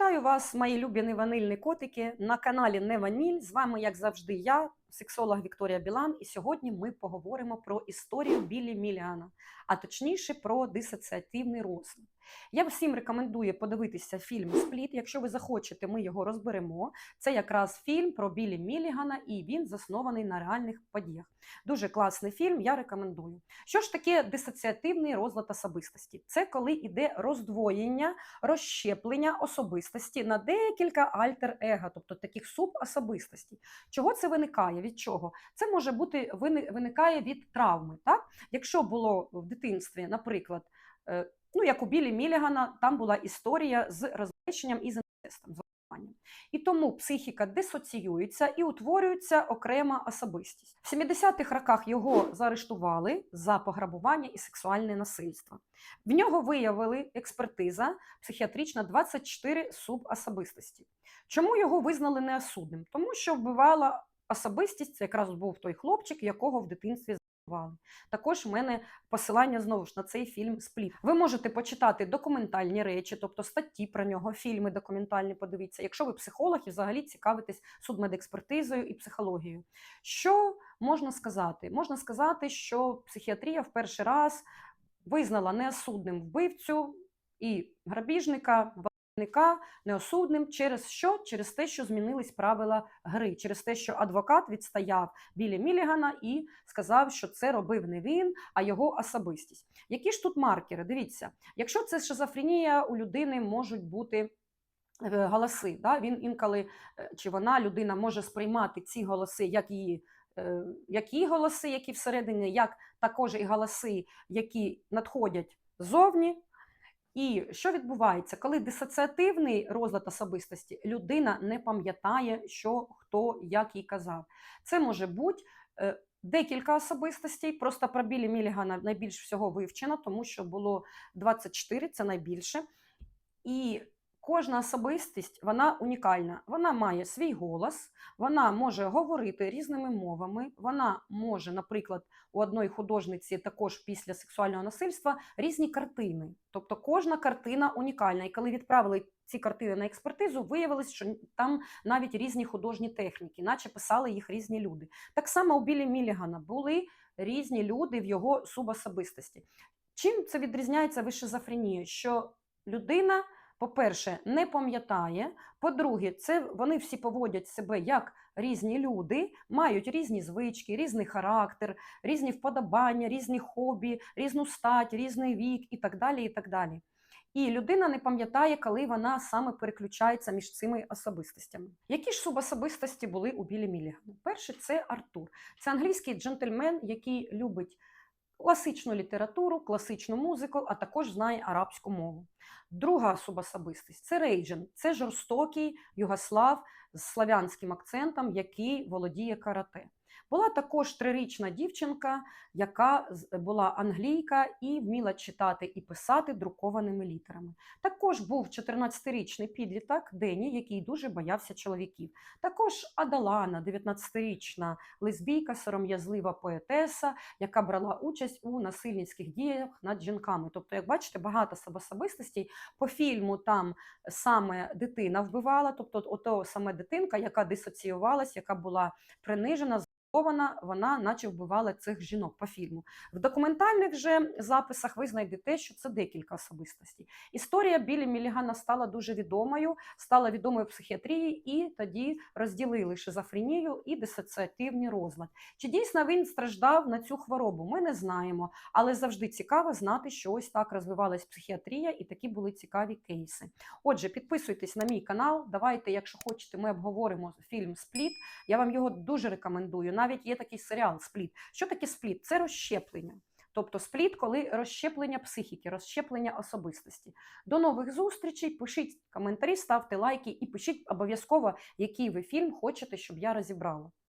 Вітаю вас, мої любі ванильні котики, на каналі Не Ваніль. З вами, як завжди, я, сексолог Вікторія Білан. І сьогодні ми поговоримо про історію Біллі Мілігана, а точніше про дисоціативний розлад. Я всім рекомендую подивитися фільм «Спліт». Якщо ви захочете, ми його розберемо. Це якраз фільм про Біллі Мілігана, і він заснований на реальних подіях. Дуже класний фільм, я рекомендую. Що ж таке дисоціативний розлад особистості? Це коли йде роздвоєння, розщеплення особистості на декілька альтер-его, тобто таких субособистостей. Чого це виникає? Від чого? Це може бути виникає від травми. Так? Якщо було в дитинстві, наприклад, як у Біллі Мілігана, там була історія з розбещенням і з інцестом. І тому психіка дисоціюється і утворюється окрема особистість. В 70-х роках його заарештували за пограбування і сексуальне насильство. В нього виявили експертиза психіатрична 24 субособистості. Чому його визнали неосудним? Тому що вбивала особистість, це якраз був той хлопчик, якого в дитинстві заарештували. Також в мене посилання знову ж на цей фільм «Спліт». Ви можете почитати документальні речі, тобто статті про нього, фільми документальні подивіться, якщо ви психолог і взагалі цікавитесь судмедекспертизою і психологією. Що можна сказати? Можна сказати, що психіатрія в перший раз визнала неосудним вбивцю і грабіжника, неосудним через що? Через те, що змінились правила гри, через те, що адвокат відстояв Біллі Мілігана і сказав, що це робив не він, а його особистість. Які ж тут маркери? Дивіться, якщо це шизофренія, у людини можуть бути голоси. Да? Він інколи, чи вона, людина, може сприймати ці голоси, як її голоси, які всередині, як також і голоси, які надходять ззовні. І що відбувається? Коли дисоціативний розлад особистості, людина не пам'ятає, що, хто, як їй казав. Це може бути декілька особистостей, просто про Біллі Мілігана найбільш всього вивчено, тому що було 24, це найбільше. І кожна особистість, вона унікальна. Вона має свій голос, вона може говорити різними мовами, вона може, наприклад, у одної художниці також після сексуального насильства різні картини. Тобто кожна картина унікальна. І коли відправили ці картини на експертизу, виявилось, що там навіть різні художні техніки, наче писали їх різні люди. Так само у Біллі Мілігана були різні люди в його субособистості. Чим це відрізняється від шизофренії? Що людина, по-перше, не пам'ятає, по-друге, вони всі поводять себе як різні люди, мають різні звички, різний характер, різні вподобання, різні хобі, різну стать, різний вік і так далі, і так далі. І людина не пам'ятає, коли вона саме переключається між цими особистостями. Які ж субособистості були у Біллі Мілігана? Перший – це Артур. Це англійський джентльмен, який любить класичну літературу, класичну музику, а також знає арабську мову. Друга субособистість – це Рейджен. Це жорстокий югослав з славянським акцентом, який володіє карате. Була також 3-річна дівчинка, яка була англійка і вміла читати і писати друкованими літерами. Також був 14-річний підліток Дені, який дуже боявся чоловіків. Також Адалана, 19-річна лесбійка, сором'язлива поетеса, яка брала участь у насильницьких діях над жінками. Тобто, як бачите, багато субособистостей. По фільму там саме дитина вбивала, тобто саме дитинка, яка дисоціювалась, яка була принижена, вона наче вбивала цих жінок по фільму. В документальних же записах ви знайдете, що це декілька особистостей. Історія Біллі Мілігана стала дуже відомою, стала відомою в психіатрії, і тоді розділили шизофренію і дисоціативний розлад. Чи дійсно він страждав на цю хворобу? Ми не знаємо, але завжди цікаво знати, що ось так розвивалась психіатрія і такі були цікаві кейси. Отже, підписуйтесь на мій канал, давайте, якщо хочете, ми обговоримо фільм «Спліт». Я вам його дуже рекомендую. Навіть є такий серіал «Спліт». Що таке спліт? Це розщеплення. Тобто спліт, коли розщеплення психіки, розщеплення особистості. До нових зустрічей, пишіть коментарі, ставте лайки і пишіть обов'язково, який ви фільм хочете, щоб я розібрала.